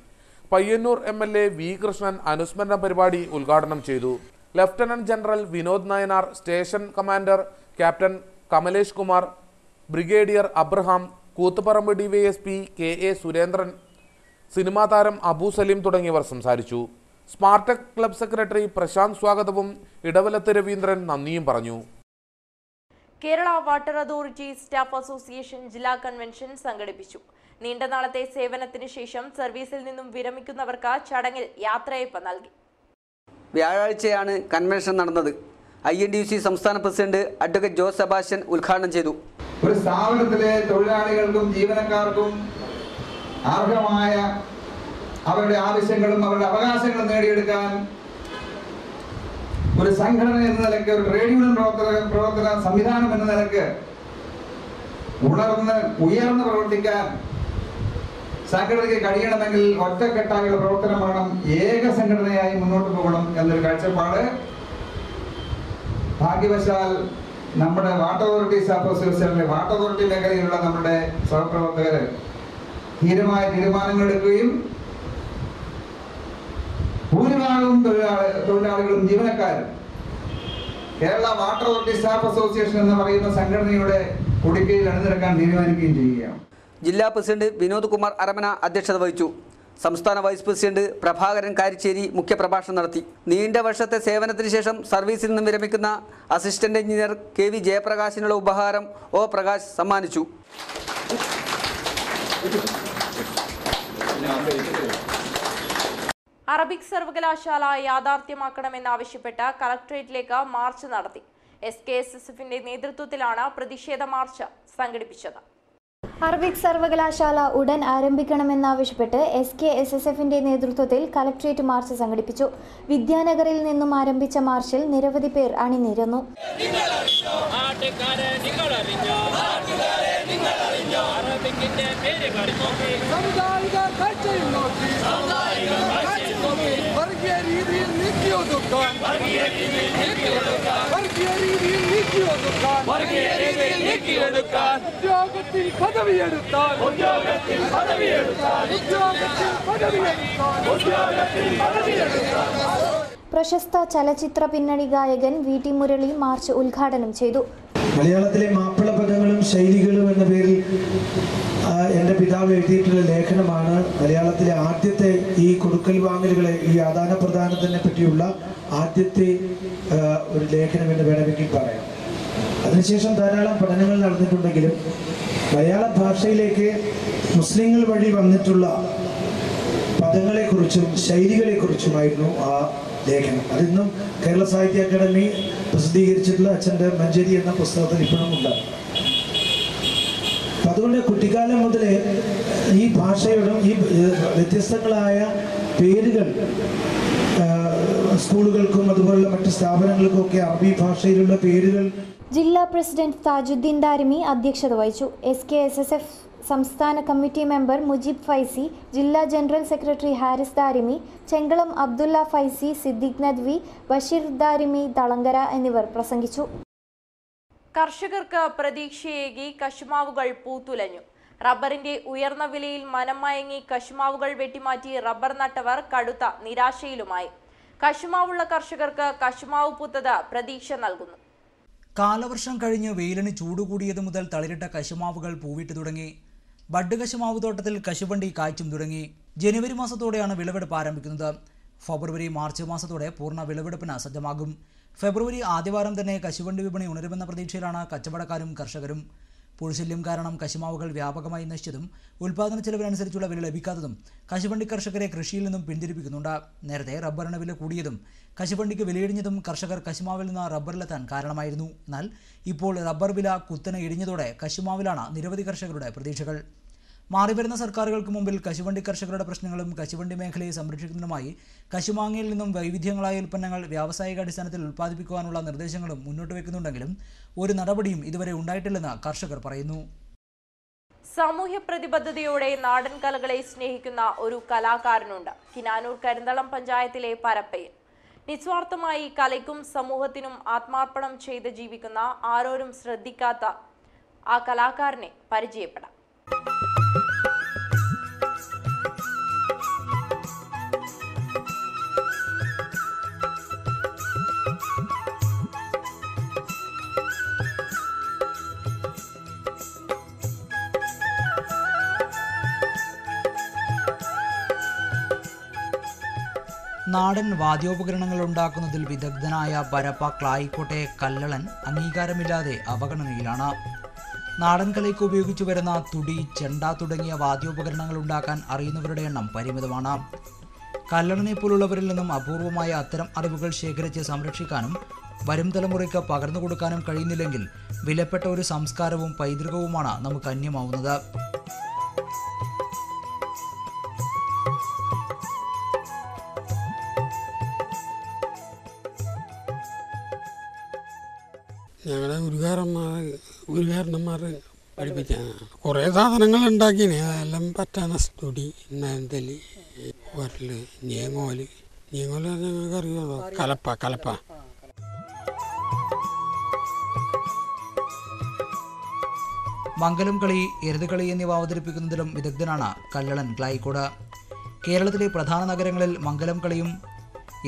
പയ്യന്നൂർ MLA V കൃഷ്ണൻ അനുസ്മരണ പരിപാടി ഉദ്ഘാടനം ചെയ്തു. Lieutenant general Vinod Nayanar, station commander captain Kamlesh Kumar, brigadier Abraham, Koothuparamba DYSP KA Surendran, cinema താരം അബു സലീം തുടങ്ങിയവർ സംസാരിച്ചു. സ്മാർടെക് ക്ലബ് സെക്രട്ടറി പ്രശാന്ത് സ്വാഗതവും ഇടവലത്ത് രവീന്ദ്രൻ നന്ദിയും പറഞ്ഞു. Kerala water authority staff association ജില്ലാ കൺവെൻഷൻ സംഘടിപ്പിച്ചു. നീണ്ട നാളത്തെ സേവനത്തിന് ശേഷം സർവീസിൽ നിന്നും വിരമിക്കുന്നവർക്ക് ചടങ്ങിൽ യാത്രയയപ്പ് നൽകി. വ്യാഴാഴ്ചയാണ് കൺവെൻഷൻ നടന്നത്. INTUC സംസ്ഥാന പ്രസിഡന്റ് അഡ്വക്കേറ്റ് ജോസ് സെബാസ്റ്റ്യൻ ഉദ്ഘാടനം ചെയ്തു. ഒരു സ്ഥാപനത്തിലെ തൊഴിലാളികൾക്കും ജീവനക്കാർക്കും അർഹമായ അവരുടെ ആവശ്യങ്ങളും അവരുടെ അവകാശങ്ങളും നേടിയെടുക്കാൻ ഒരു സംഘടന എന്ന നിലയ്ക്ക്, ഒരു ട്രേഡ് യൂണിയൻ പ്രവർത്തന സംവിധാനം എന്ന നിലയ്ക്ക് ഉയർന്ന് പ്രവർത്തിക്കാൻ സംഘടനയ്ക്ക് കഴിയണമെങ്കിൽ ഒറ്റക്കെട്ടായുള്ള പ്രവർത്തനം വേണം, ഏക സംഘടനയായി മുന്നോട്ട് പോകണം എന്നൊരു കാഴ്ചപ്പാട് ഭാഗ്യവശാൽ നമ്മുടെ വാട്ടർ അതോറിറ്റി സ്റ്റാഫ് അസോസിയേഷനിലെ വാട്ടർ അതോറിറ്റി മേഖലയിലുള്ള നമ്മുടെ സഹപ്രവർത്തകർ ധീരമായ തീരുമാനങ്ങൾ എടുക്കുകയും ഭൂരിഭാഗവും തൊഴിലാളികളും ജീവനക്കാരും Kerala water authority staff association എന്ന് പറയുന്ന സംഘടനയുടെ കുടിക്കയിൽ അണിനിരക്കാൻ തീരുമാനിക്കുകയും ചെയ്യുകയാണ്. ജില്ലാ പ്രസിഡന്റ് വിനോദ് കുമാർ അരമന അധ്യക്ഷത വഹിച്ചു. സംസ്ഥാന വൈസ് പ്രസിഡന്റ് പ്രഭാകരൻ കാരിച്ചേരി മുഖ്യപ്രഭാഷണം നടത്തി. നീണ്ട വർഷത്തെ സേവനത്തിന് ശേഷം സർവീസിൽ നിന്നും വിരമിക്കുന്ന അസിസ്റ്റന്റ് എഞ്ചിനീയർ KV ജയപ്രകാശിനുള്ള ഉപഹാരം O പ്രകാശ് സമ്മാനിച്ചു. അറബിക് സർവകലാശാല യാഥാർത്ഥ്യമാക്കണമെന്നാവശ്യപ്പെട്ട് കളക്ടറേറ്റിലേക്ക് മാർച്ച് നടത്തി. SKSSFന്റെ നേതൃത്വത്തിലാണ് പ്രതിഷേധ മാർച്ച് സംഘടിപ്പിച്ചത്. അറബിക് സർവകലാശാല ഉടൻ ആരംഭിക്കണമെന്നാവശ്യപ്പെട്ട് SKSSFന്റെ നേതൃത്വത്തിൽ കളക്ടറേറ്റ് മാർച്ച് സംഘടിപ്പിച്ചു. വിദ്യാനഗറിൽ നിന്നും ആരംഭിച്ച മാർച്ചിൽ നിരവധി പേർ അണിനിരന്നു. പ്രശസ്ത ചലച്ചിത്ര പിന്നണി ഗായകൻ VT മുരളി മാർച്ച് ഉദ്ഘാടനം ചെയ്തു. മലയാളത്തിലെ മാപ്പിള പദങ്ങളും ശൈലികളും എന്ന പേരിൽ എൻ്റെ പിതാവ് എഴുതിയിട്ടുള്ള ലേഖനമാണ് മലയാളത്തിലെ ആദ്യത്തെ ഈ കൊടുക്കൽ വാങ്ങലുകളെ, ഈ ആദാന പ്രദാനത്തിനെ പറ്റിയുള്ള ആദ്യത്തെ ഒരു ലേഖനം എന്ന് വേണമെങ്കിൽ പറയാം. അതിനുശേഷം ധാരാളം പഠനങ്ങൾ നടന്നിട്ടുണ്ടെങ്കിലും മലയാള ഭാഷയിലേക്ക് മുസ്ലിങ്ങൾ വഴി വന്നിട്ടുള്ള പദങ്ങളെക്കുറിച്ചും ശൈലികളെക്കുറിച്ചുമായിരുന്നു ആ ലേഖനം. അതിന്നും കേരള സാഹിത്യ അക്കാദമി പ്രസിദ്ധീകരിച്ചിട്ടുള്ള അച്ഛൻ്റെ മഞ്ചേരി എന്ന പുസ്തകത്തിൽ ഇപ്പോഴും ഉണ്ട്. അപ്പം അതുകൊണ്ട് കുട്ടിക്കാലം മുതലേ ഈ ഭാഷയോടും ഈ വ്യത്യസ്തങ്ങളായ പേരുകൾ സ്കൂളുകൾക്കും അതുപോലുള്ള മറ്റ് സ്ഥാപനങ്ങൾക്കും ഒക്കെ അറബി ഭാഷയിലുള്ള പേരുകൾ. ജില്ലാ പ്രസിഡന്റ് താജുദ്ദീൻ ദാരിമി അധ്യക്ഷത വഹിച്ചു. SKSSF സംസ്ഥാന കമ്മിറ്റി മെമ്പർ മുജീബ് ഫൈസി, ജില്ലാ ജനറൽ സെക്രട്ടറി ഹാരിസ് ദാരിമി, ചെങ്കളം അബ്ദുള്ള ഫൈസി, സിദ്ദിഖ് നദ്വി, ബഷീർ ദാരിമി, തളങ്കര എന്നിവർ പ്രസംഗിച്ചു. കർഷകർക്ക് പ്രതീക്ഷയേകി കശുമാവുകൾ പൂത്തുലഞ്ഞു. റബ്ബറിന്റെ ഉയർന്ന വിലയിൽ മനം മയങ്ങി കശുമാവുകൾ വെട്ടിമാറ്റി റബ്ബർ നട്ടവർ കടുത്ത നിരാശയിലുമായി. കശുമാവുള്ള കർഷകർക്ക് കശുമാവ് പൂത്തത് പ്രതീക്ഷ നൽകുന്നു. കാലവർഷം കഴിഞ്ഞ് വെയിലിന് ചൂടുകൂടിയത് മുതൽ തളിരിട്ട കശുമാവുകൾ പൂവിട്ട് തുടങ്ങി. ബഡ് കശുമാവ് തോട്ടത്തിൽ കശുവണ്ടി കായ്ച്ചും തുടങ്ങി. ജനുവരി മാസത്തോടെയാണ് വിളവെടുപ്പ് ആരംഭിക്കുന്നത്. ഫെബ്രുവരി മാർച്ച് മാസത്തോടെ പൂർണ്ണ വിളവെടുപ്പിന് സജ്ജമാകും. ഫെബ്രുവരി ആദ്യവാരം തന്നെ കശുവണ്ടി വിപണി ഉണരുമെന്ന പ്രതീക്ഷയിലാണ് കച്ചവടക്കാരും കർഷകരും. പുഴുശല്യം കാരണം കശുമാവുകൾ വ്യാപകമായി നശിച്ചതും ഉൽപ്പാദന ചെലവിനനുസരിച്ചുള്ള വില ലഭിക്കാത്തതും കശുവണ്ടി കർഷകരെ കൃഷിയിൽ നിന്നും പിന്തിരിപ്പിക്കുന്നുണ്ട്. നേരത്തെ റബ്ബറിന് വില കൂടിയതും കശുവണ്ടിക്ക് വിലയിടിഞ്ഞതും കർഷകർ കശുമാവിൽ നിന്ന് റബ്ബറിലെത്താൻ കാരണമായിരുന്നു. എന്നാൽ ഇപ്പോൾ റബ്ബർ വില കുത്തനെ ഇടിഞ്ഞതോടെ കശുമാവിലാണ് നിരവധി കർഷകരുടെ പ്രതീക്ഷകൾ. മാറിവരുന്ന സർക്കാരുകൾക്ക് മുമ്പിൽ കശുവണ്ടി കർഷകരുടെ പ്രശ്നങ്ങളും കശുവണ്ടി മേഖലയെ സംരക്ഷിക്കുന്നതിനുമായി കശുമാങ്ങയിൽ നിന്നും വൈവിധ്യങ്ങളായ ഉൽപ്പന്നങ്ങൾ വ്യാവസായിക അടിസ്ഥാനത്തിൽ ഉൽപ്പാദിപ്പിക്കുവാനുള്ള നിർദ്ദേശങ്ങളും മുന്നോട്ട് വയ്ക്കുന്നുണ്ടെങ്കിലും ഒരു നടപടിയും ഇതുവരെ ഉണ്ടായിട്ടില്ലെന്ന് കർഷകർ പറയുന്നു. സാമൂഹ്യ പ്രതിബദ്ധതയോടെ നാടൻ കലകളെ സ്നേഹിക്കുന്ന ഒരു കലാകാരനുണ്ട്. കിനാനൂർ കരിന്തളം പഞ്ചായത്തിലെ പരപ്പയിൽ. നിസ്വാർത്ഥമായി കലയ്ക്കും സമൂഹത്തിനും ആത്മാർപ്പണം ചെയ്ത് ജീവിക്കുന്ന ആരോരും ശ്രദ്ധിക്കാത്ത ആ കലാകാരനെ പരിചയപ്പെടാം. നാടൻ വാദ്യോപകരണങ്ങൾ ഉണ്ടാക്കുന്നതിൽ വിദഗ്ധനായ പരപ്പ ക്ലായിക്കോട്ടെ കല്ലളൻ അംഗീകാരമില്ലാതെ അവഗണനയിലാണ്. നാടൻ കലയ്ക്ക് ഉപയോഗിച്ചു വരുന്ന തുടി, ചെണ്ട തുടങ്ങിയ വാദ്യോപകരണങ്ങൾ ഉണ്ടാക്കാൻ അറിയുന്നവരുടെ എണ്ണം പരിമിതമാണ്. കല്ലളനെ പോലുള്ളവരിൽ നിന്നും അപൂർവമായ അത്തരം അറിവുകൾ ശേഖരിച്ച് സംരക്ഷിക്കാനും വരും തലമുറയ്ക്ക് പകർന്നു കൊടുക്കാനും കഴിയുന്നില്ലെങ്കിൽ വിലപ്പെട്ട ഒരു സംസ്കാരവും പൈതൃകവുമാണ് നമുക്ക് അന്യമാവുന്നത്. ഞങ്ങളെ ഗുരുകാരന്മാർ പഠിപ്പിച്ച കുറേ സാധനങ്ങൾ ഉണ്ടാക്കിന്. അതെല്ലാം പറ്റാന സ്തുടി, നന്തലി, വരല്, ഞേങ്ങോല് ഞങ്ങൾക്ക് അറിയാമോ? കലപ്പ മംഗലം കളി, എരുതുകളി എന്നിവ അവതരിപ്പിക്കുന്നതിലും വിദഗ്ധനാണ് കല്ലളൻ ക്ലായിക്കോട്. കേരളത്തിലെ പ്രധാന നഗരങ്ങളിൽ മംഗലം കളിയും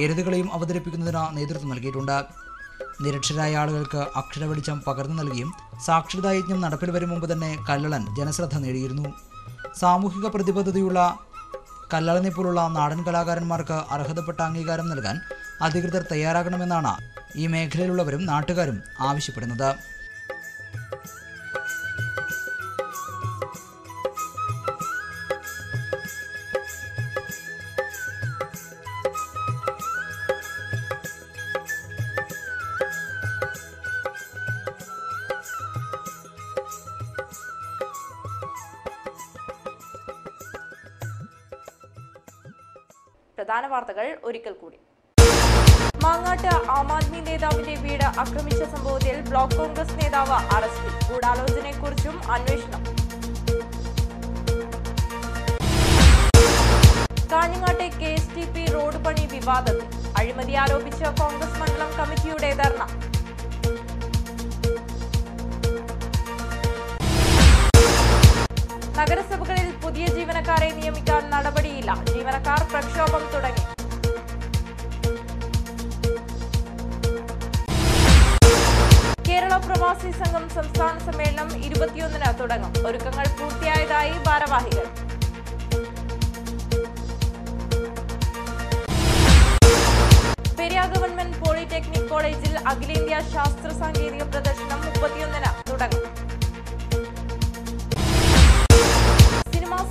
എരുതുകളിയും അവതരിപ്പിക്കുന്നതിന് നേതൃത്വം നൽകിയിട്ടുണ്ട്. നിരക്ഷരായ ആളുകൾക്ക് അക്ഷര വെളിച്ചം പകർന്നു നൽകിയും സാക്ഷരതാ യജ്ഞം നടപ്പിൽ വരും മുമ്പ് തന്നെ കല്ലളൻ ജനശ്രദ്ധ നേടിയിരുന്നു. സാമൂഹിക പ്രതിബദ്ധതയുള്ള കല്ലളനെ പോലുള്ള നാടൻ കലാകാരന്മാർക്ക് അർഹതപ്പെട്ട അംഗീകാരം നൽകാൻ അധികൃതർ തയ്യാറാകണമെന്നാണ് ഈ മേഖലയിലുള്ളവരും നാട്ടുകാരും ആവശ്യപ്പെടുന്നത്. പ്രധാന വാർത്തകൾ ഒരിക്കൽ കൂടി. മാങ്ങാട്ട് ആം ആദ്മി നേതാവിന്റെ വീട് ആക്രമിച്ച സംഭവത്തിൽ ബ്ലോക്ക് കോൺഗ്രസ് നേതാവ് അറസ്റ്റിൽ. ഗൂഢാലോചനയെക്കുറിച്ചും അന്വേഷണം. കാഞ്ഞങ്ങാട്ടെ KSTP റോഡ് പണി വിവാദത്തിൽ. അഴിമതി ആരോപിച്ച് കോൺഗ്രസ് മണ്ഡലം കമ്മിറ്റിയുടെ ധർണ. നഗരസഭകളിൽ പുതിയ ജീവനക്കാരെ നിയമിക്കാൻ നടപടിയില്ല. ജീവനക്കാർ പ്രക്ഷോഭം തുടങ്ങി. കേരള പ്രവാസി സംഘം സംസ്ഥാന സമ്മേളനം 21-ന് തുടങ്ങും. ഒരുക്കങ്ങൾ പൂർത്തിയായതായി ഭാരവാഹികൾ. പെരിയ ഗവൺമെന്റ് പോളിടെക്നിക് കോളേജിൽ അഖിലേന്ത്യാ ശാസ്ത്ര സാങ്കേതിക പ്രദർശനം 31-ന് തുടങ്ങും.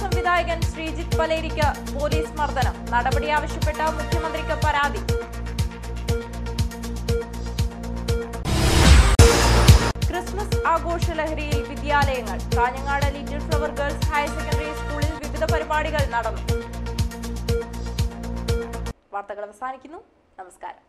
സംവിധായകൻ ശ്രീജിത്ത് പലേരിക്ക് പോലീസ് മർദ്ദനം. നടപടി ആവശ്യപ്പെട്ട മുഖ്യമന്ത്രിക്ക് പരാതി. ക്രിസ്മസ് ആഘോഷലഹരിയിൽ വിദ്യാലയങ്ങൾ. Kanhangad little flower girls higher secondary സ്കൂളിൽ വിവിധ പരിപാടികൾ നടന്നു. വാർത്തകൾ അവസാനിക്കുന്നു. നമസ്കാരം.